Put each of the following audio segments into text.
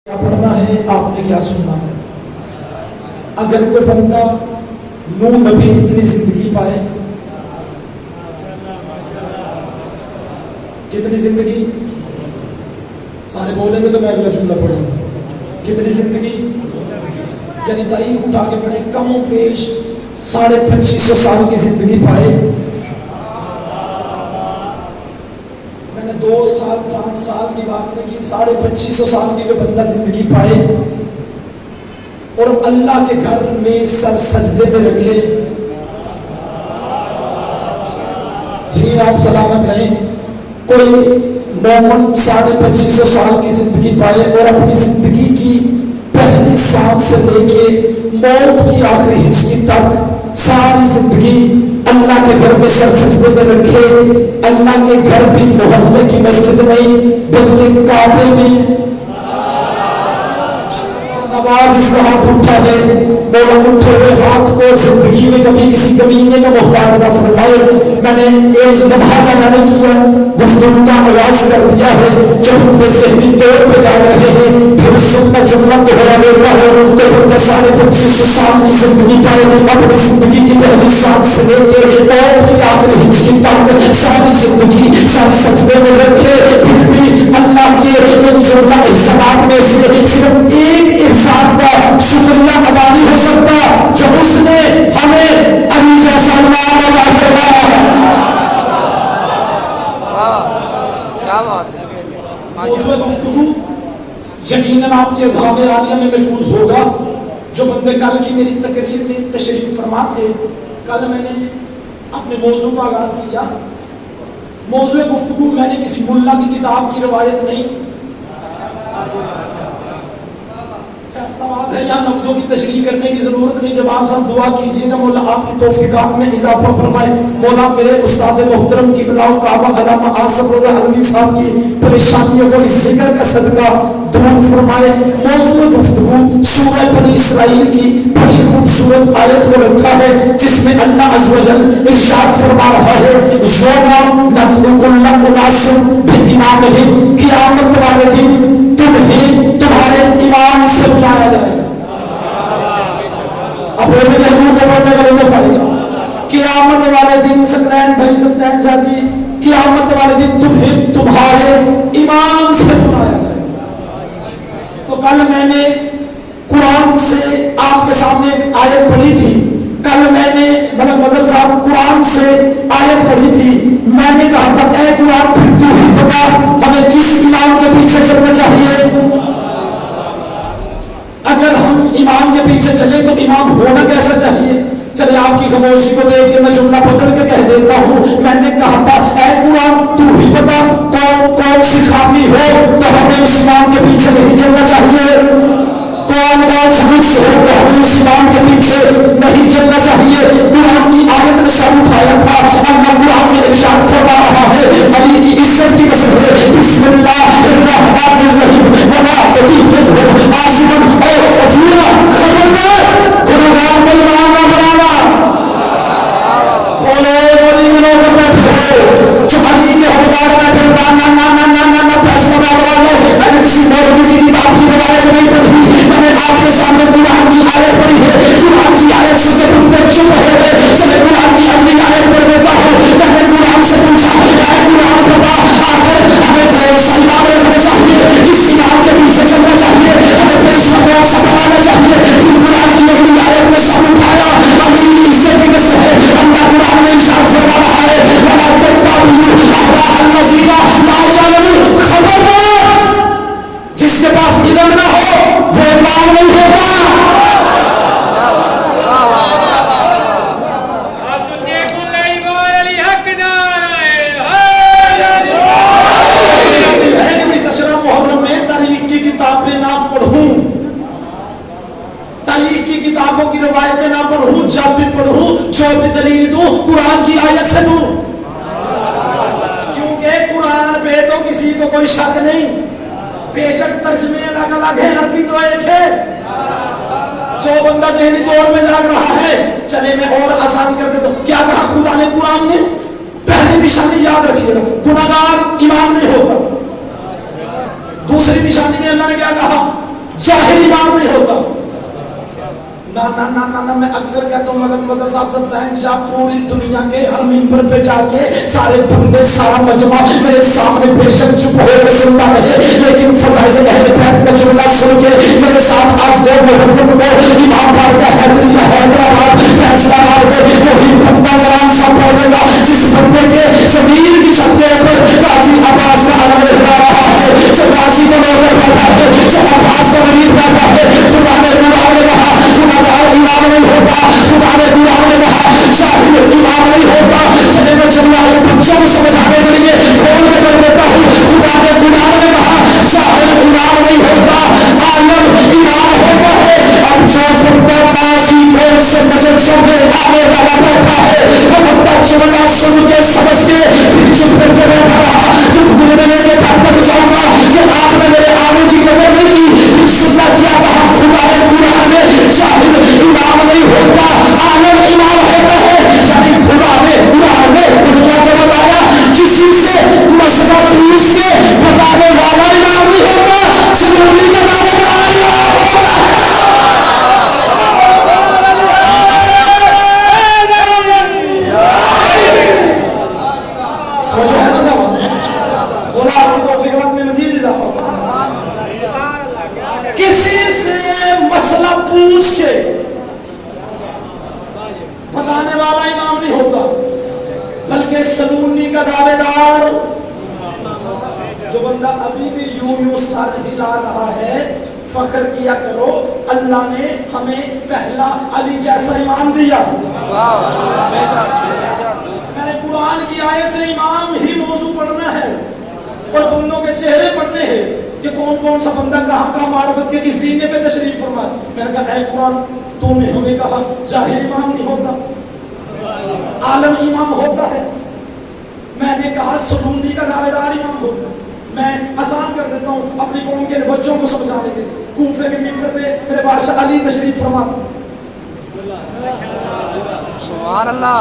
کیا پڑھنا ہے، آپ نے کیا سننا ہے۔ اگر کوئی بندہ نور نبی جتنی زندگی پائے، کتنی زندگی، سارے بولیں گے تو میں اگلا جملہ پڑھوں گا، کتنی زندگی یعنی تاریخ اٹھا کے پڑھیں، کم و بیش 2550 سال کی زندگی پائے۔ میں نے 2 سال 5 سال کی بات نہیں کی، 2550 سال کی کوئی بندہ زندگی پائے اور اللہ کے گھر میں سر سجدے میں رکھے، جی آپ سلامت رہیں۔ کوئی مومن 2550 سال کی زندگی پائے اور اپنی زندگی کی پہلی سانس سے لے کے موت کی آخری ہچکی تک ساری زندگی اللہ کے گھر میں سر سجدے میں رکھے، اللہ کے گھر بھی محلے کی مسجد نہیں بلکہ کعبے میں، آواز اس کا ہاتھ اٹھا ہے، مولا اٹھے ہوئے ہاتھ کو زندگی میں کبھی کسی کمینے کا محتاج نہ فرمائے۔ میں نے ایک لمحہ جانے کیا، گفتگو کا آغاز کر دیا ہے، جب ہم ذہنی طور پہ جا رہے ہیں پھر سننا جملہ دوہرا لیتا ہوں کہ ہم نے 2550 سال کی زندگی پائے، اپنی زندگی کی پہلی سانس سے لے کے موت کی آخری ہچکی تک ساری زندگی سر سجدے میں رکھے، پھر بھی اللہ کے ان جملہ احسانات میں سے صرف ایک احسان کا شکریہ ادا نہیں ہو سکتا جو اس نے ہمیں علی جیسا امام عطا فرمایا۔ موضوع گفتگو یقیناً آپ کے اذہان عالیہ میں محفوظ ہوگا۔ جو بندے کل کی میری تقریر میں تشریف فرما تھے، کل میں نے اپنے موضوع کا آغاز کیا۔ موضوع گفتگو میں نے کسی ملا کی کتاب کی روایت نہیں، ہے یہاں لفظوں کی تشریح کرنے کی ضرورت نہیں۔ جب آپ سب دعا کیجئے گا مولا آپ کی توفیقات میں اضافہ فرمائے، مولا میرے استاد محترم قبلہ کعبہ علامہ آصف رضا علوی صاحب کی پریشانیوں کو اس ذکر کا صدقہ دور فرمائے۔ موضوع گفتگو سورہ بنی اسرائیل کی بڑی خوبصورت آیت کو رکھا ہے جس میں اللہ عز و جل ارشاد فرما رہا ہے، یوم ندعو کل اناس بامامہم، قیامت والے دن تمہیں تمہارے امام سے بلایا جائے گا۔ اب بولے کہ حضور کا پڑھنے کا لطف آئے گا۔ قیامت والے دن سکلین بھائی سکلین شاہ جی، قیامت والے دن تمہیں تمہارے امام سے بلایا جائے گا۔ تو کل میں نے قرآن سے آپ کے سامنے ایک آیت پڑھی تھی، کل میں نے ملک مظہر صاحب قرآن سے آیت پڑھی تھی، میں نے کہا تھا اے قرآن پھر تو ہی بتا ہمیں کس امام کے پیچھے چلنا چاہیے۔ اگر ہم امام کے پیچھے چلیں تو امام ہونا کیسا چاہیے؟ چلے آپ کی خاموشی کو دیکھ کے میں جملہ بدل کے کہہ دیتا ہوں، میں نے کہا تھا اے قرآن تو ہی بتا کون سی خامی ہو تو ہمیں اس امام کے پیچھے نہیں چلنا چاہیے، کون سی نقص ہو تو ہمیں اس امام کے پیچھے نہیں چلنا چاہیے۔ قرآن کی آیت نے سر اٹھایا تھا، اللہ قرآن میں ارشاد فرما رہا ہے، علی کی عزت کی قسم ہے، بسم اللہ الرحمن الرحیم، ولا تطیعوا عاصما او غفورا، خبردار گناہگار کو امام نہ بنانا۔ بولو علی کے لوگ بیٹھے ہو جو علی کے حقدار بیٹھے، نہ فیصلہ نہ بناؤ۔ میں نے کسی مولوی کی کتاب کی روایت نہیں پڑھی، میں نے آپ کے سامنے قرآن کی آیت پڑھی ہے۔ قرآن کی آیت سے چپ ہے، چلے قرآن کی اپنی آیت پڑھ دیتا ہوں۔ میں نے قرآن سے پوچھا اے قرآن بتا آخر ہمیں کون سا امام رکھنا چاہیے، کس امام کے پیچھے چلنا چاہیے، ہمیں پیشوا کون سا بنانا چاہیے۔ پھر قرآن کی اپنی آیت میں سر اٹھایا، علی کی عزت کی قسم ہے، اللہ قرآن میں ارشاد فرما رہا ہے، ولا تتبعوا اهواء الذین لا یعلمون، خبردار جس کے پاس علم نہ ہو وہ امام نہیں ہوگا۔ تاریخ کی کتابوں کی روایتیں نہ پڑھوں، جب بھی پڑھوں جو بھی دلیل دوں قرآن کی آیت سے دوں، کیونکہ قرآن پہ تو کسی کو کوئی شک نہیں، بے شک ترجمے الگ الگ ہیں، عربی تو ایک ہے۔ جو بندہ ذہنی طور میں جاگ رہا ہے، چلے میں اور آسان کر دیتا ہوں، کیا کہا خدا نے قرآن میں؟ پہلی نشانی یاد رکھیے گا، گناہگار امام نہیں ہوگا۔ دوسری نشانی میں اللہ نے کیا کہا؟ ना मैं अक्सर कहता हूँ मगर मजर साहब सब तहनशाह पूरी दुनिया के हर मिंबर पे जाके सारे बंदे सारा मजमा मेरे सामने बेशक चुप होकर सुनता रहे, लेकिन फज़ाइल अहले बैत का जुमला सुन के मेरे साथ आज 2 मुहर्रम को इमाम बारगाह हैदरिया हैदराबाद फैसलाबाद में वही बंदा कलाम साहब बोलेगा जिस बंदे के ज़मीर की छत के ऊपर गाजी अब्बास का अलम लहरा रहा है, जो गाजी का नौकर बैठा है, जो अब्बास का वलीद बैठा है। खुदा ने कुरान में कहा गुनाहगार इमाम नहीं होता, खुदा ने कुरान में कहा जाहिल इमाम नहीं होता। चले मैं जुमला बच्चों को समझाने के लिए खोल के कर देता हूँ। खुदा ने कुरान में कहा जाहिल इमाम नहीं होता, आलम इमाम होता है। अब जो बंदा माँ की गोद से मजलिसों में आने वाला बैठा है वो बंदा जुमला सुन के समझ के फिर चुप करके बैठा रहा, दुख दिल में लेके घर तक जाऊंगा कि आपने मेरे आने की कदर नहीं की। फिर सुनना क्या कहा खुदा ने कुरान में जाहिल इमाम नहीं होता, आलम इमाम होता है। यानी खुदा ने कुरान में दुनिया को बताया किसी से मसला पूछ के बताने वाला इमाम नहीं होता, ज़रूरी का दावेदार इमाम होता है। तो जो है ना सब बोला आपकी तौफीक़ात में मज़ीद इज़ाफ़ा, किसी से मसला पूछ के बताने वाला इमाम नहीं होता, बल्कि सलूनी का दावेदार। जो बंदा अभी भी यूं सर हिला रहा है, फख्र किया करो अल्लाह ने हमें पहला अली जैसा इमाम दिया। मैंने कुरान की आयत से इमाम ही मौजू पढ़ना है और बंदों के चेहरे पढ़ने हैं कि कौन कौन सा बंदा कहाँ मार्फत के किस सीने पे तशरीफ फरमाए। मैंने कहा ऐ कुरान तूने हमें कहा जाहिल इमाम नहीं होता, आलम इमाम होता है। मैंने कहा सलूनी का दावेदार इमाम होता है। मैं आसान कर देता हूँ अपनी कौम के बच्चों को समझाने के लिए। कूफे के मिंबर पे मेरे बादशाह अली तशरीफ फरमाते, सुभान अल्लाह।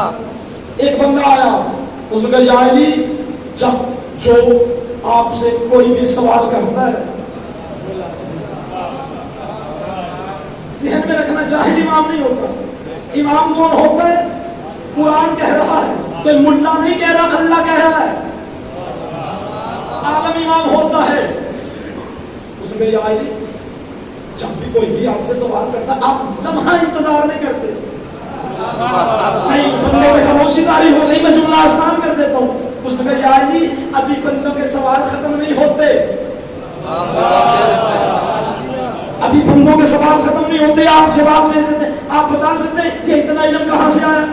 एक बंदा आया, उसने कहा या अली, जब जो आपसे कोई भी सवाल करता है ज़हन में रखना, जाहिल इमाम नहीं होता। इमाम कौन होता है? कुरान कह रहा है, कोई मुल्ला नहीं कह रहा, अल्लाह कह रहा है। आलम इमाम होता है। उसमें या अली, जब भी कोई भी आपसे सवाल करता आप लम्हा इंतजार नहीं करते, नहीं बंदों में खामोशी तारी हो गई, मैं जुमला आसान कर देता हूँ। उसने कहा या अली, अभी बंदों के सवाल खत्म नहीं होते, अभी बंदों के सवाल खत्म नहीं होते, आप जवाब दे देते। आप बता सकते हैं कि इतना इल्म कहाँ से आया?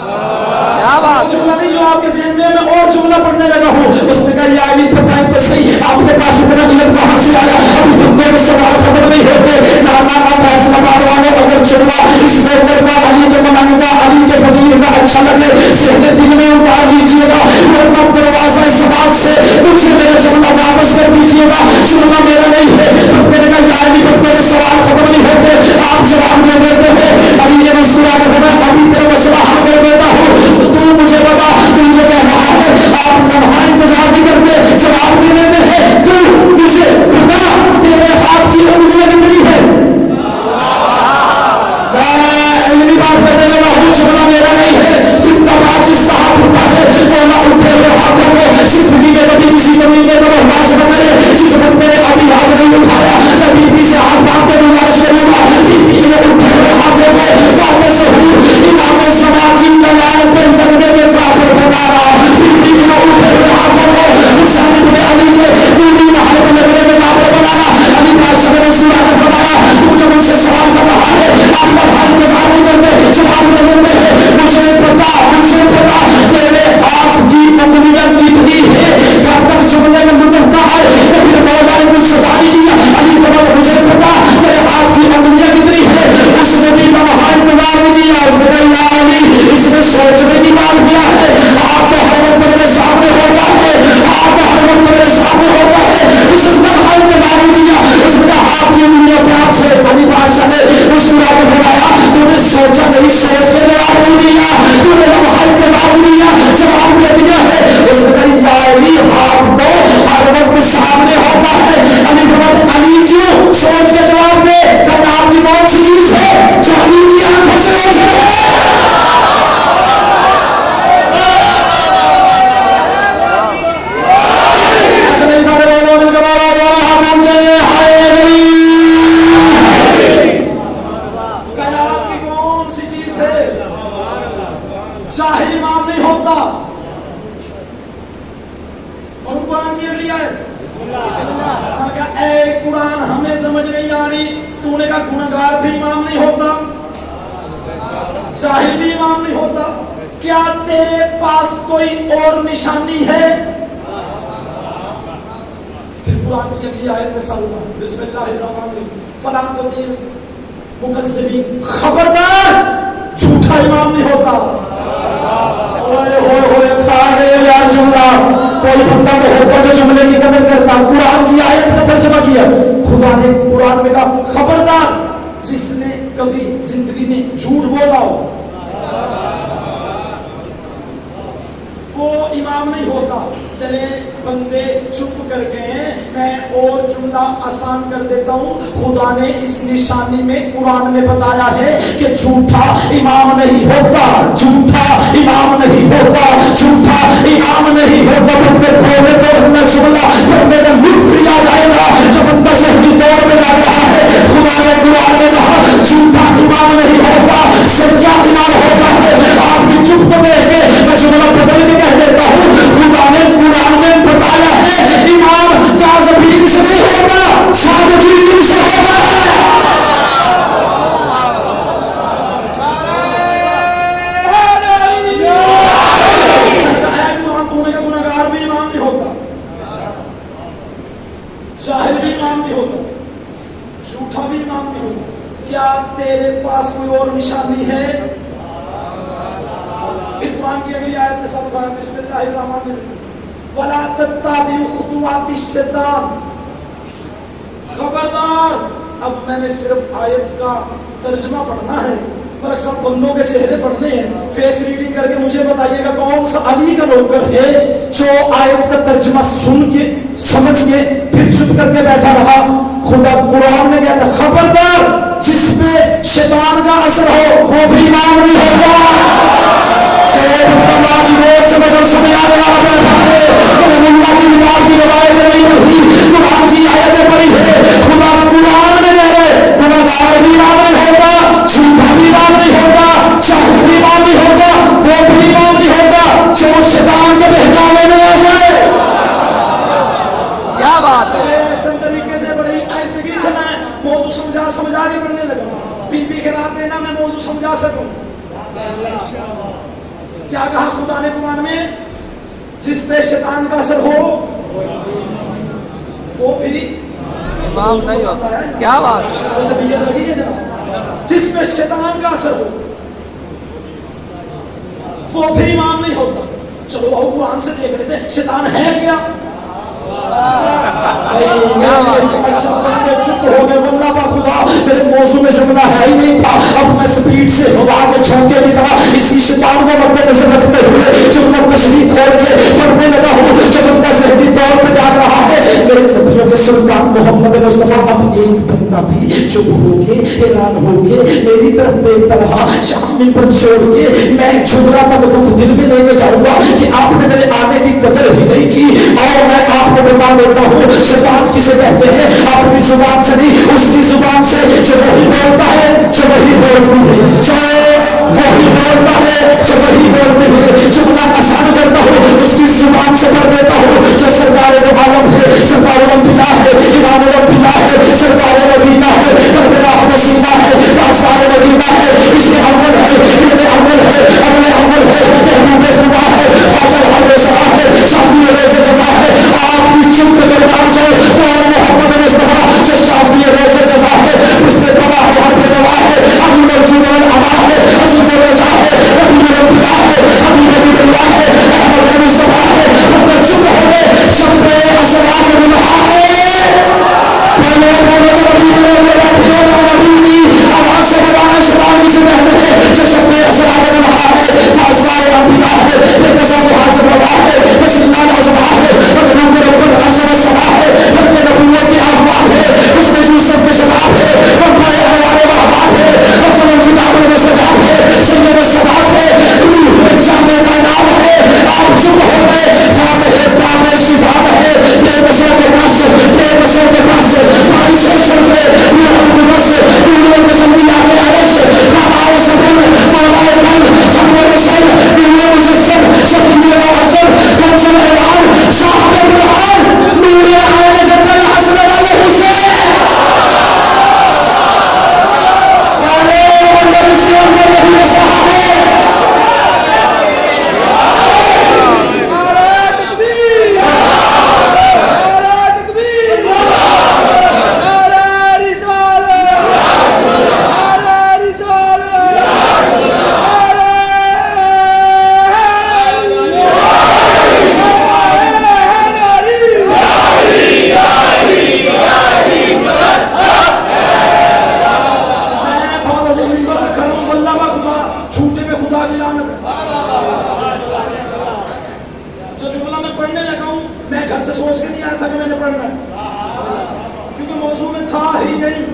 क्या बात? जुमला नहीं जो आपके ज़हन में, मैं और जुमला पढ़ने लगा हूँ। उसने कहा या अली बताएं तो सही, आपके पास इतना इल्म कहाँ से आया? अभी बंदों के सवाल खत्म नहीं होते। ना फैसलाबाद वाले अगर जुमला इस मौके पर अली के मनानुगा अली के फकीर का अच्छा लगे ज़हन दिल में उतार लीजिएगा, वरना दरवाजा इस सवाल से मुझे मेरा जुमला वापस कर दीजिएगा, जुमला मेरा नहीं है। तब मैंने कहा या अली बंदों के सवाल खत्म नहीं होते, आप जवाब दे देते हैं। अली ने मुस्कुरा कर कहा अभी तेरा मसला हल कर देता हूँ, तू मुझे बता तू जो कह रहा है। आप लम्हा इंतजार नहीं करते, जवाब दे देते हैं। तू मुझे बता तेरे हाथ की उंगलियां कितनी है? मैं इतनी बात करने लगा हूँ, जुमला मेरा नहीं है। जिंदाबाद जिसका हाथ उठा है वो ना उठे हुए हाथों को जिंदगी में कभी किसी जमीन में तो महमाज न करे। जिस बंदे ने نہیں آ رہی. تو نے کہا گنہگار بھی امام نہیں ہوتا, جاہل بھی امام نہیں ہوتا. کیا تیرے پاس کوئی اور نشانی ہے؟ پھر قرآن کی اگلی آیت میں سال ہے, بسم اللہ الرحمن الرحیم, فلا تطیع المکذبین, خبردار جھوٹا امام نہیں ہوتا. ہوئے کھا گئے یار جملہ. کوئی بندہ تو ہوتا جو جملے کی قدر کرتا. قرآن کی آیت کا ترجمہ کیا, خدا نے قرآن میں کہا خبردار جس نے کبھی زندگی میں جھوٹ بولا ہو وہ امام نہیں ہوتا. چلے بندے چپ کر گئے, میں اور جملہ آسان کر دیتا ہوں. خدا نے اس نشانی میں قرآن میں بتایا ہے کہ جھوٹا امام نہیں ہوتا, جھوٹا امام نہیں ہوتا, جھوٹا امام نہیں ہوتا. بندے کھولے تو اللہ جملہ پڑھنے کا لطف لیا جائے گا جو بندہ ذہنی طور پہ جا رہا ہے. خدا نے قرآن میں کہا جھوٹا امام نہیں ہوتا, سچا امام ہوتا ہے. آپ کی چپ کو دیکھ کے میں جملہ بدل کے کہہ دیتا ہوں, خدا نے قرآن میں بتایا ہے امام کاذبین سے نہیں ہوگا, صادقین سے ہوگا. قرآن تو نے کا گنہگار بھی امام نہیں ہوتا, جاہل بھی امام نہیں ہوتا, جھوٹا بھی امام نہیں ہوتا. کیا تیرے پاس کوئی اور نشانی ہے؟ پھر قرآن کی اگلی آیت میں سب بتایا, بسم اللہ الرحمن الرحیم, وَلَا تَتَّبِعُوا خُطُوَاتِ الشَّيْطَانِ. خبردار, اب میں نے صرف آیت کا ترجمہ پڑھنا ہے, ملک صاحب بندوں کے چہرے پڑھنے ہیں. فیس ریڈنگ کر کے مجھے بتائیے گا کون سا علی کا نوکر ہے جو آیت کا ترجمہ سن کے سمجھ کے پھر چپ کر کے بیٹھا رہا. خدا قرآن میں کہتا خبردار جس پہ شیطان کا اثر ہو وہ بھی امام نہیں ہوگا. چلے بندہ کی روز سمجھ ہم سمجھ آنے والا بیٹھا ہے, میں نے اللہ کی کتاب کی روایتیں نہیں پڑھی, قرآن کی آیتیں پڑھی ہے. خدا قرآن میں کہہ رہے گنہگار بھی امام نہیں ہوتا, جھوٹا بھی امام نہیں ہوتا, جاہل بھی امام نہیں ہوتا, وہ بھی امام نہیں ہوتا جو شیطان کے بہکاوے میں آ جائے. کیا بات ہے, ایسے طریقے سے بڑی ایسے کی سے میں موضوع سمجھا کے پڑھنے لگا. بی بی کے رات دینا میں موضوع سمجھا سکوں. کیا کہا خدا نے قرآن میں, جس پہ شیطان کا اثر ہو وہ بھی امام نہیں ہوتا. کیا بات, وہ طبیعت لگی ہے جناب, جس پہ شیطان کا اثر ہو وہ بھی امام نہیں ہوتا. چلو آؤ قرآن سے دیکھ لیتے شیطان ہے کیا. اچھا بندے چپ ہو گئے, واللہ با خدا میرے موضوع میں جملہ ہے ہی نہیں تھا. اب میں سپیڈ سے ہوا کے چھوٹے کی طرح اسی شیطان کو مد نظر رکھتے ہوئے جملہ تشریح کھول کے پڑھنے لگا ہوں. جو بندہ ذہنی طور پہ جاگ رہا ہے, میرے نبیوں کے سلطان محمد مصطفیٰ اب ایک بندہ بھی چپ ہو کے حیران ہو کے میری طرف دیکھتا رہا. شام پر چھوڑ کے میں جھگڑا تک دکھ دل میں لے کے جاؤں گا کہ آپ نے میرے آنے کی قدر ہی نہیں کی. اور میں آپ کو بتا دیتا ہوں شیطان کسے کہتے ہیں, اپنی زبان سے نہیں اس کی زبان سے جو وہی بولتا ہے, جو وہی بولتی ہے, جو وہی بولتا ہے, جو وہی بولتی ہے. جملہ آسان کرتا ہوں اس کی زبان سے پڑھ دیتا ہوں. جو سرکار دو عالم ہے, سرکار الانبیاء ہے, امام الانبیاء ہے, سرکار مدینہ ہے, کربلا حسینہ ہے, تاجدار مدینہ ہے, اس کے اول ہے, ابن اول ہے, ابن اول ہے, محبوب خدا ہے, خواجہ حضرت سرا ہے, شافی روز جزا ہے. آپ کی چپ کر ڈال جائے تو محمد مصطفیٰ جو شافی روز جزا ही नहीं,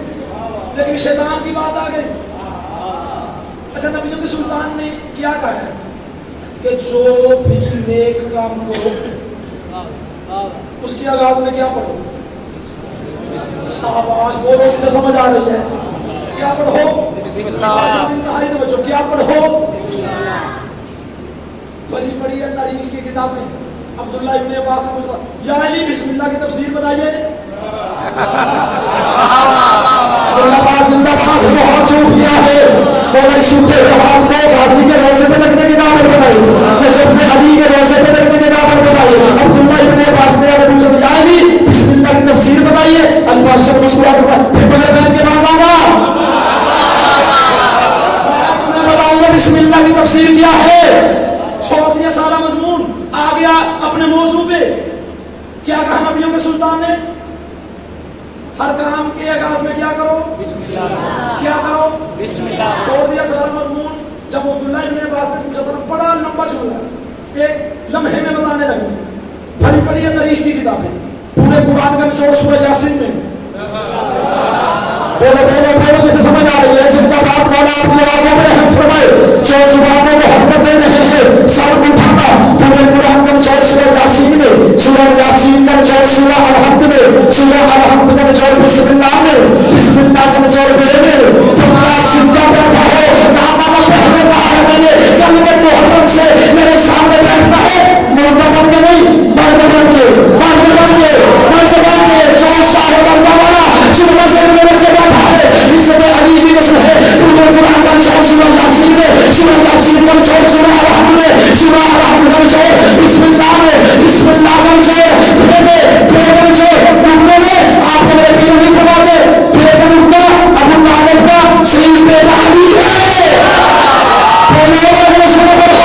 लेकिन शैतान की बात आ गई। अच्छा, नबियों के सुल्तान ने क्या कहा है कि जो भी नेक काम करो उसके आगाज में क्या पढ़ो? शाबाश, बोलो जिसे समझ आ रही है। क्या पढ़ो? इंतहाई तवज्जो, क्या पढ़ो? बड़ी बड़ी है तारीख की किताबें। अब्दुल्ला इब्न अब्बास ने पूछा, या अली बिस्मिल्लाह की तफसीर बताइए। जिंदाबाद जिंदाबाद, बहुत शौकिया है। बोला सूखे हाथ को गाजी के रोजे पे लगने की दावत बताई, नशफ में अली के रोजे पे लगने की दावत बताई। अब्दुल्ला इब्न अब्बास ने अगर पूछा, या अली बिस्मिल्लाह की तफसीर बताइए। अली बादशाह मुस्कुरा कर फिर बगैर बहन के बाद आना, तुम्हें बताऊंगा बिस्मिल्लाह की तफसीर क्या है। छोड़ दिया सारा मजमून, आ गया अपने मौजू पे। क्या कहा नबियों के सुल्तान ने? हर काम के आगाज में क्या करो? बिस्मिल्लाह। क्या करो? बिस्मिल्लाह। छोड़ दिया सारा मजमून। जब अब्दुल्ला इब्न अब्बास ने पूछा था, बड़ा लंबा चूल्हा, एक लम्हे में बताने लगे। भरी पड़ी है तारीख की किताबें, पूरे कुरान का निचोड़ सूरह यासीन में। बोलो बोलो बोलो जिसे समझ आ रही है। जिंदाबाद, मौला आपकी आवाजों में रहम फरमाए। जो जुबानों को हरकत दे रहे हैं, सर उठाना। पूरे कुरान का निचोड़ सूरह यासीन में, सूरह यासीन का निचोड़ सूरह अल-हम्द में, सूरह अल-हम्द का निचोड़ बिस्मिल्लाह में, बिस्मिल्लाह का निचोड़ में। तुम आप जिंदा बैठा हो, नामाना पहने कहा है मैंने, कल के मुहर्रम से मेरे सामने बैठना है, मुर्दा बन के नहीं, मर्द बन के, मर्द बन के, मर्द बन के। जो शाह बंदा वाला जुम्मा से मेरे के बैठा है, इज्जत अली की कसम है। पूरे कुरान का निचोड़ सूरह यासीन में, सूरह यासीन का निचोड़ सूरह अल-हम्द में, सूरह अल-हम्द का निचोड़ बिस्मिल्लाह में, बिस्मिल्लाह का निचोड़ भेदे, भेद का निचोड़ उर्दू में। आपको मेरे पीर नहीं फरमाते, भेद का उर्दू अबू तालिब का शहीद बेटा अली है। बोलो बोलो सुनो बोलो,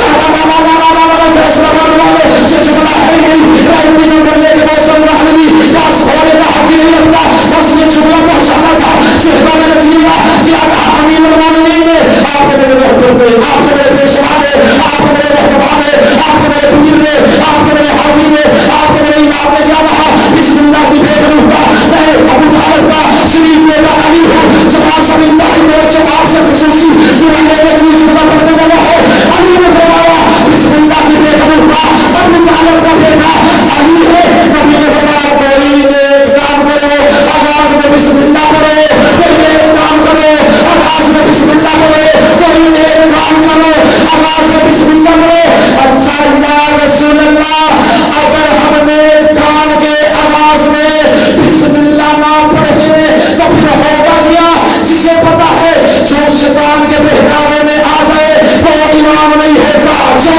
ना ना ना ना ना ना ना फैसला करने वाले जो झगड़ा है नहीं, राजनीति में बनने के मौसम में आदमी क्या सवाल का हक ही नहीं रखता। बस ये जुमला पहुंचाना था, सिर्फ मैंने किया क्या कहा अमीर उल-मोमिनीन ने, आपने मेरे रहबर ने, आपने मेरे पेशवा ने, आपने मेरे रहनुमा ने, आपने मेरे पीर ने, आपने मेरे हादी ने, आपने मेरे इमाम ने क्या कहा? बिस्मिल्लाह की बेगम का मैं अबू तालिब का शरीफ बेटा अली हूँ। जवाब सब इंतहाई तवज्जो आपसे खुसूसी दुआ लेने के लिए जुमला पढ़ने लगा है। अली ने फरमाया बिस्मिल्लाह की बेगम का अबू तालिब का बेटा अली है। नबी ने फरमाया कोई नेक काम करो, आवाज में बिस्मिल्लाह करो, कोई नेक काम करो, आवाज में बिस्मिल्लाह करो, कोई नेक काम करो, आवाज में बिस्मिल्लाह करो। अच्छा या रसूल अल्लाह, अगर हम नेक काम के आवाज में बिस्मिल्लाह ना पढ़े तो फिर होगा क्या? जिसे पता है जो शैतान के बहकावे में आ जाए वो इमाम नहीं होता, जो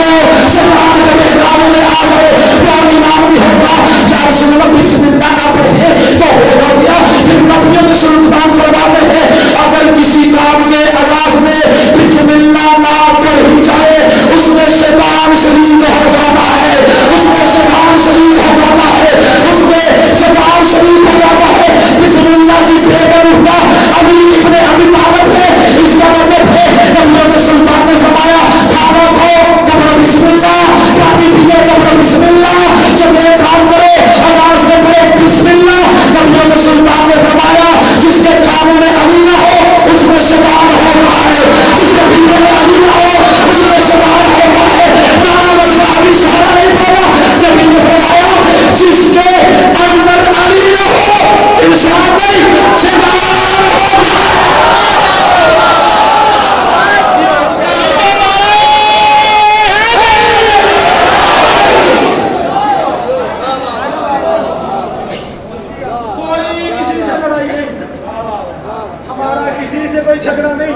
शैतान के बहकावे में आ जाए वो इमाम नहीं होता। या रसूल अल्लाह, बिस्मिल्लाह ना पढ़े तो होगा क्या? फिर नबियों के सुल्तान फरमाते हैं, अगर किसी काम के आगाज में बिस्मिल्लाह ना पढ़ी जाए उसमें शैतान शरीक हो जाता है, उसमें शैतान शरीक हो जाता है, उसमें शैतान शरीक हो जाता है। बिस्मिल्लाह की बेगम उठा अली इब्ने अबी तालिब है। इसका मतलब है नबियों के सुल्तान ने फरमाया खाना खाओ तब बिस्मिल्लाह, पानी पिए तब बिस्मिल्लाह, जब ये काम करो आवाज में पढ़ो बिस्मिल्लाह। नबियों के सुल्तान ने फरमाया जिसके खाने में अली ना हो उसमें शैतान होता है, जिसके पीने में अली ना हो उसमें शैतान होता है। नाना मसला अभी सहारा नहीं पाया। नबी ने फरमाया जिसके अंदर अली ना हो इंसान नहीं शैतान होता है। कोई किसी से लड़ाई नहीं, हमारा किसी से कोई झगड़ा नहीं।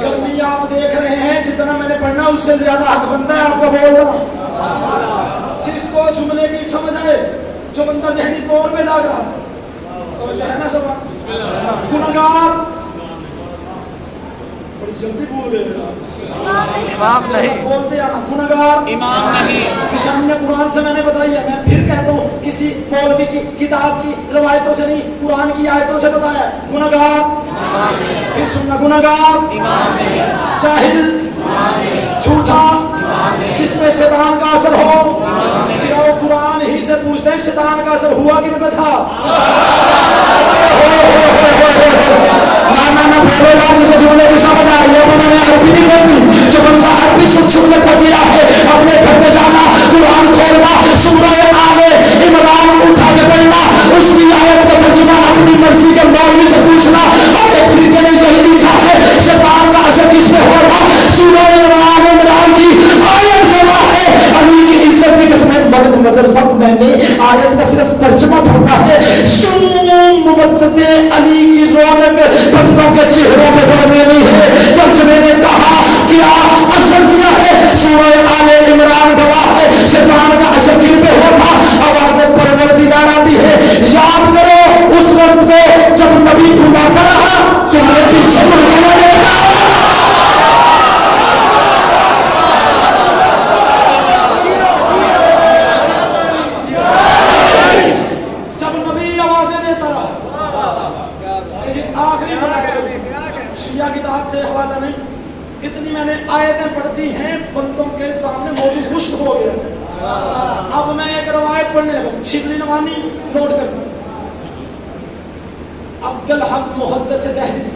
गर्मी आप देख रहे हैं, जितना मैंने पढ़ना उससे ज्यादा हक बनता है आपका बोलना। जिसको जुमले की समझ है, जो बंदा जहनी तौर पे लाग रहा है, समझ है ना सब? गुनहगार बड़ी जल्दी भूल गए यार, इमाम नहीं, बोलते आना गुनहगार इमाम नहीं। निशानियां कुरान से मैंने बताई है। मैं फिर कहता हूँ किसी मौलवी की किताब की रवायतों से नहीं, कुरान की आयतों से बताया। गुनहगार, फिर सुनना, गुनहगार, जाहिल, झूठा, जिसमें शैतान का असर हो। फिर आओ कुरान ही से पूछते हैं शैतान का असर हुआ कि नहीं था? रौनक बंदों के चेहरों पे पड़ने नहीं है। तर्जमे ने कहा क्या असर दिया है? सूरह आले इमरान गवाह है, शैतान का असर किन पे हुआ था? आवाज़ परवरदिगार आती है, याद करो उस वक्त को जब नबी बुलाता रहा, तुमने पीछे मुड़ के न देखा। जब नबी आवाजें देता रहा, आखिरी शिया किताब से हवाला नहीं, इतनी मैंने आयतें पढ़ती हैं, बंदों के सामने मौजू खुश्क हो गया। अब मैं एक रवायत पढ़ने लगा, शिबली नवानी नोट कर, अब्दुल हक मुहद्दिस दहलवी,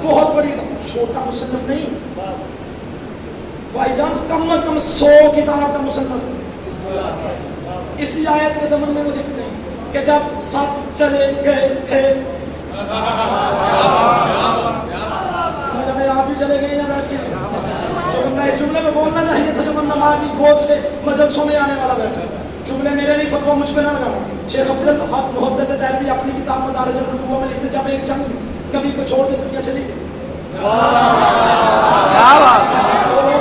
बहुत बड़ी छोटा मुसन्नफ नहीं भाईजान, कम अज कम 100 किताब का मुसन्नफ। इसी आयत के ज़मन में वो लिखते हैं कि जब सब चले गए थे, आप भी चले गए या बैठे हैं? जो बंदा इस जुमले में बोलना चाहिए था, जो बंदा माँ की गोद से मजलसों में आने वाला बैठा, जुमले मेरे नहीं, फतवा मुझ पे ना लगाना। शेख अब्दुल हक मुहद्दिस दहलवी अपनी किताब मदारिज अन-नुबुव्वा में लिखते, जब एक जंग नबी को छोड़ के दुनिया चली गई।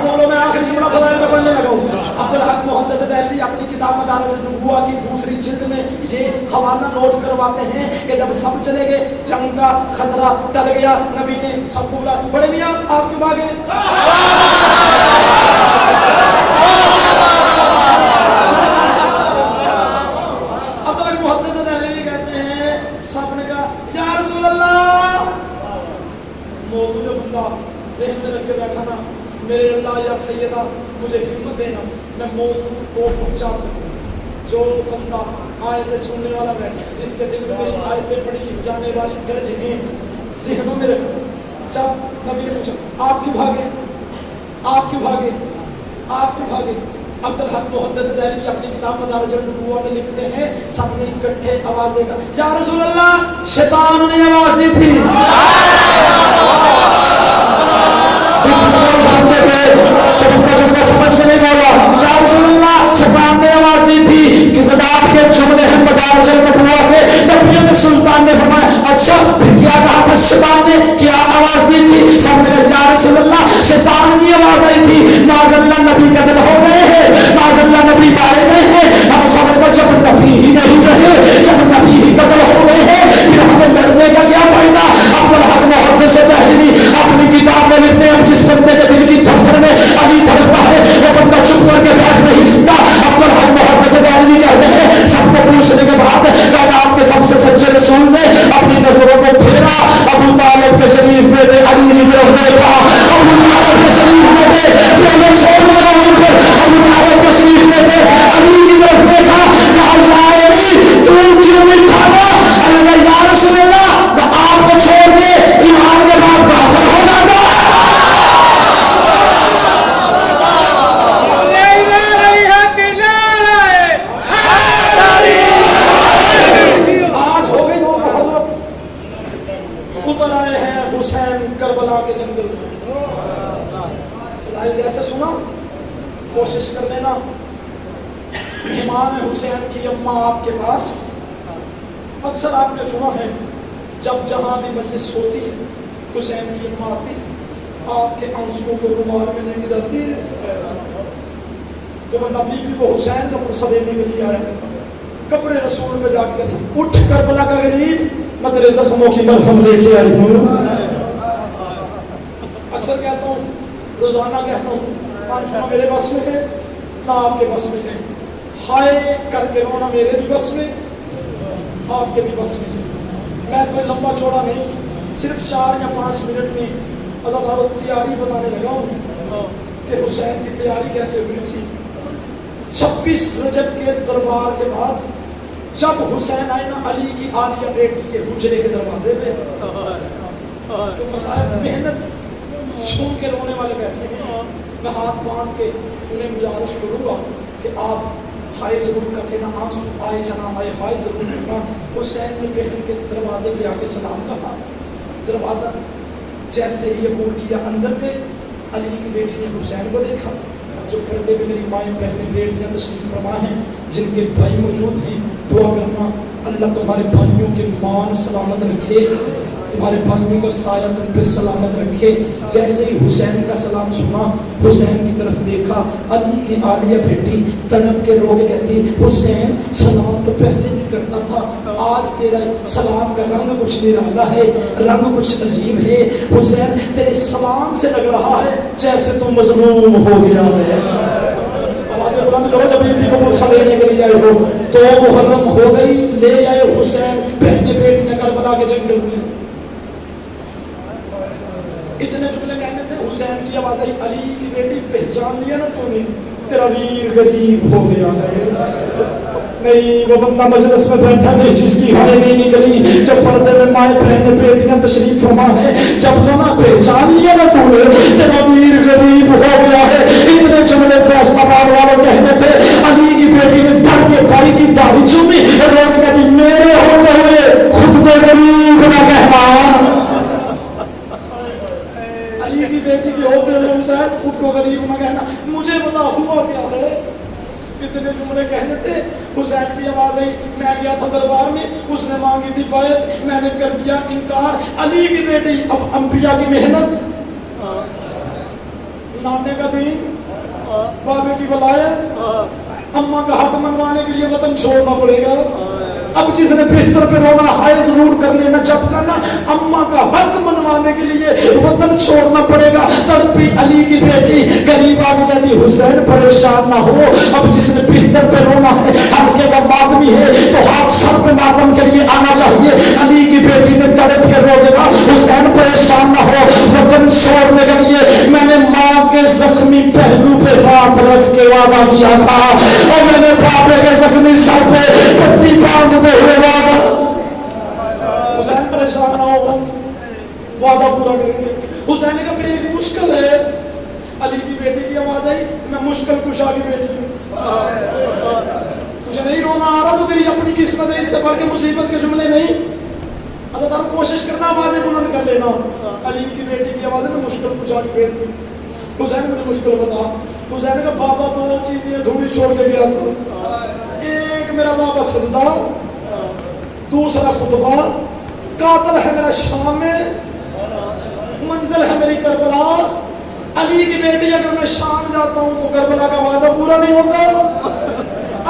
बोलो, मैं आखिरी जुमला फज़ाइल में पढ़ने लगा हूँ। अब्दुल हक मुहद्दिस दहलवी अपनी किताब मदारिज अन-नुबुव्वा की दूसरी जिल्द में ये हवाला नोट करवाते हैं कि जब सब चले गए, जंग का खतरा टल गया, नबी ने सबको बुला, बड़े मियाँ आप क्यों भागे? अब्दुल हक मुहद्दिस दहलवी कहते हैं, सबने कहा या रसूल अल्लाह, मौजूद जो बंदा ज़हन में रख के बैठा ना, मेरे अल्लाह या सैयदा मुझे हिम्मत देना, मैं मौजूद को पहुंचा सकूं। जो बंदा आयतें सुनने वाला बैठा है, जिसके दिल में मेरी आयतें पढ़ी जाने वाली दर्ज हैं, ज़हनों में रखो। जब नबी ने पूछा आप क्यों भागे, आप क्यों भागे, आप क्यों भागे? अब्दुल हक मुहद्दिस दहलवी अपनी किताब मदारिज अन-नुबुव्वा में लिखते हैं, सबने इकट्ठे आवाज देगा या रसूल अल्लाह, शैतान ने आवाज दी थी। चुपका समझ के नहीं बोला, या रसूल अल्लाह, शैतान ने आवाज दी थी। किताब के जुमले हैं मदारिज अन-नुबुव्वा के, नबियों ने सुल्तान ने फरमाया अच्छा फिर क्या कहा था? शैतान ने क्या आवाज दी थी? सबने कहा या रसूल अल्लाह, शैतान की आवाज आई थी। माज़अल्लाह नबी कत्ल हो गए हैं, माज़अल्लाह नबी मारे गए हैं। हम समझ को जब नबी ही नहीं रहे, जब नबी ही कत्ल हो गए हैं, फिर हमें लड़ने का क्या फायदा? अब्दुल हक मुहद्दिस दहलवी अपनी किताब में लिखते हैं, जिस बंदे के दिल की धड़कन में अली धड़कता है, वो बंदा चुप करके बैठ नहीं सकता। अब्दुल हक मुहद्दिस दहलवी कहते हैं, सबको पूछने के बाद कायनात के सबसे सच्चे रसूल ने अपनी नजरों को फेरा, अबू तालिब के शरीफ में अली की तरफ देखा, अबू तालिब के शरीफ में छोड़ लगा उन पर, अबू तालिब के शरीफ में अली की तरफ देखा, कहा अली तू क्यों नहीं भागा? अल्लाह या रसूल अल्लाह, मैं आपको छोड़ के ईमान के बाद काफिर हो जाता। आज हो गई उतर आए हैं हुसैन करबला के जंगल में। जैसे सुना कोशिश कर लेना, मेहमान हुसैन की अम्मा आपके पास। अक्सर आपने सुना है जब जहाँ भी मजलिस होती है, हुसैन की अम्मा आती है, आपके आंसुओं को रुमाल में लेके जाती है। जो बंदा बीबी को हुसैन का पुरसा देने के लिए आया, कब्र रसूल पे जाके कहती उठ करबला का गरीब, मैं तेरे जख्मों की मरहम लेके आई हूँ। अक्सर कहता हूँ, रोजाना कहता हूँ, आंसू मेरे बस में है ना आपके बस में है, हाय करके रोना मेरे भी बस में, आपके भी बस में है। मैं कोई लंबा चौड़ा नहीं, सिर्फ 4 या 5 मिनट में अज़ादारो तैयारी बताने लगा हूँ कि हुसैन की तैयारी कैसे हुई थी। 26 रजब के दरबार के बाद जब हुसैन आए ना अली की आलिया बेटी के हुजरे के दरवाजे पे, जो मसाइब मेहनत सुन के रोने वाले बैठे हैं, मैं हाथ बांध के उन्हें गुजारिश करूँगा कि आप हाय ज़रूर कर लेना, आंसू आए जना आए हाय ज़रूर करना। हुसैन ने बहन के दरवाजे पे आके सलाम कहा, दरवाज़ा जैसे ही अबूर किया अंदर गए, अली की बेटी ने हुसैन को देखा। अब जो पर्दे में मेरी माएँ बहनें बेटियाँ तशरीफ़ फरमा हैं, जिनके भाई मौजूद हैं, दुआ करना अल्लाह तुम्हारे भाइयों के मान सलामत रखे, تمہارے بھائیوں کا سایہ تم پہ سلامت رکھے. جیسے ہی حسین کا سلام سنا, حسین کی طرف دیکھا, علی کی عالیہ بیٹی تڑپ کے رو کے کہتی حسین سلام تو پہلے بھی کرتا تھا, آج تیرا سلام کا رنگ کچھ نرالا ہے, رنگ کچھ عجیب ہے. حسین تیرے سلام سے لگ رہا ہے جیسے تو مظلوم ہو گیا ہے. آوازیں بلند کرو جب بیوی کو پرسا لینے کے لیے آئے ہو. تو محرم ہو گئی, لے آئے حسین, بہنیں بیٹیاں کربلا کے جنگل میں. اتنے جملے کہنے تھے, حسین کی آواز آئی, علی کی بیٹی پہچان لیا نا تو نے, تیرا ویر غریب ہو گیا ہے. نہیں وہ بندہ مجلس میں بیٹھا نہیں جس کی ہائے نہیں نکلی, جب پردے میں مائیں بہنیں بیٹیاں تشریف فرما ہے, جب تو نہ پہچان لیا نا تو نے, تیرا ویر غریب ہو گیا ہے. اتنے جملے فیصلہ آباد والے کہنے تھے. علی کی بیٹی نے ڈٹ کے بھائی کی داڑھی چومی اور رو کے کہتی میرے ہوتے ہوئے خود کو غریب نہ کہنا. علی کی بیٹی کے ہوتے ہوئے حسین خود کو غریب نہ کہنا, مجھے پتا ہوا کیا ہے. اتنے جملے کہنے تھے. حسین کی آواز آئی, میں گیا تھا دربار میں, اس نے مانگی تھی بیعت, میں نے کر دیا انکار. علی کی بیٹی, اب انبیاء کی محنت, نانے کا دین, بابے کی ولایت, اماں کا حق منوانے کے لیے وطن چھوڑنا پڑے گا. اب جس نے بستر پہ رونا ہائے ضرور کر لینا, جب کرنا اماں کا حق منوانے کے لیے وطن چھوڑنا پڑے گا. تڑپی علی کی بیٹی غریب آگے کہتی حسین پریشان نہ ہو, اب جس نے بستر پہ رونا ہے ہلکے کا ماتمی ہے تو ہاتھ سر پہ ماتم کے لیے آنا چاہیے. علی کی بیٹی نے تڑپ کے رو دینا حسین پریشان نہ ہو, وطن چھوڑنے کے لیے میں نے ماں کے زخمی پہلو پہ ہاتھ رکھ کے وعدہ کیا تھا, اور میں نے بابے کے زخمی سر پہ پٹی باندھ ہوئے وعدہ. حسین پریشان نہ ہو, وعدہ پورا کریں گے. حسین نے کہا پھر ایک مشکل ہے. علی کی بیٹی کی آواز آئی, میں مشکل کشا کی بیٹی ہوں, تجھے نہیں رونا آ رہا تو تیری اپنی قسمت ہے, اس سے بڑھ کے مصیبت کے جملے نہیں. اچھا تارو کوشش کرنا آوازیں بلند کر لینا. علی کی بیٹی کی آواز ہے, میں مشکل کشا کی بیٹی ہوں. حسین مجھے مشکل بتا. حسین نے کہا بابا دو چیزیں ادھوری چھوڑ کے گیا تھا, ایک میرا بابا سجدہ, دوسرا خطبہ, قاتل ہے میرا شام میں, منزل ہے میری کربلا. علی کی بیٹی اگر میں شام جاتا ہوں تو کربلا کا وعدہ پورا نہیں ہوتا,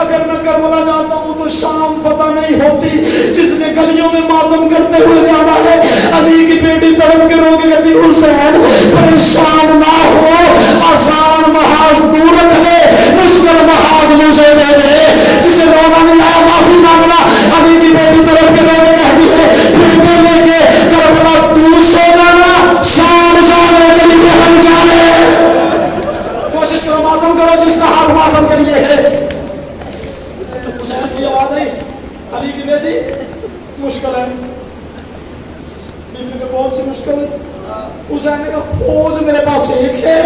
اگر میں کربلا جاتا ہوں تو شام فتح نہیں ہوتی. جس نے گلیوں میں ماتم کرتے ہوئے جانا ہے. علی کی بیٹی تڑپ کے رو کے کہتی حسین پریشان نہ ہو, آسان محاذ تو رکھ لے, مشکل محاذ مجھے دے دے. جسے رونا نہیں آیا معافی مانگنا. علی کی بیٹی تڑپ کے رو کے کہتی ہے بیٹے لے کے کربلا تو سو جانا, شام جانے کے لیے ہم جانے. کوشش کرو ماتم کرو جس کا ہاتھ ماتم کے لیے ہے. حسین کی آواز آئی, علی کی بیٹی مشکل ہے. بیوی کو کون سی مشکل؟ حسین نے کہا فوج میرے پاس ایک ہے,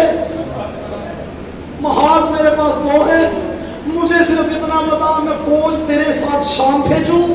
محاذ میرے پاس دو ہے, مجھے صرف اتنا بتا میں فوج تیرے ساتھ شام بھیجوں.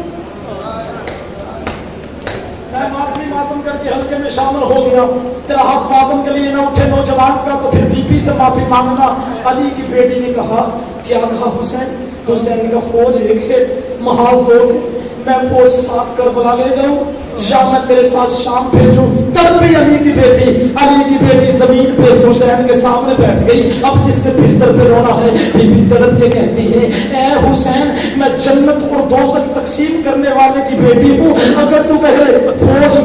میں ماتم کر کے حلقے میں شامل ہو گیا, تیرا ہاتھ ماتم کے لیے نہ اٹھے نوجوان کا تو پھر بی بی سے معافی مانگنا. علی کی بیٹی نے کہا کیا کہا حسین؟ حسین نے کہا فوج ایک ہے, محاذ دو ہے, میں فوج ساتھ کربلا لے جاؤں یا میں تیرے ساتھ شام بھیجوں. تڑپی علی کی بیٹی. علی کی بیٹی زمین پہ حسین کے سامنے بیٹھ گئی. اب جس نے بستر پہ رونا ہے بی بی تڑپ کے کہتی ہے اے حسین میں جنت اور دوزخ تقسیم کرنے والے کی بیٹی ہوں, اگر تو کہے فوج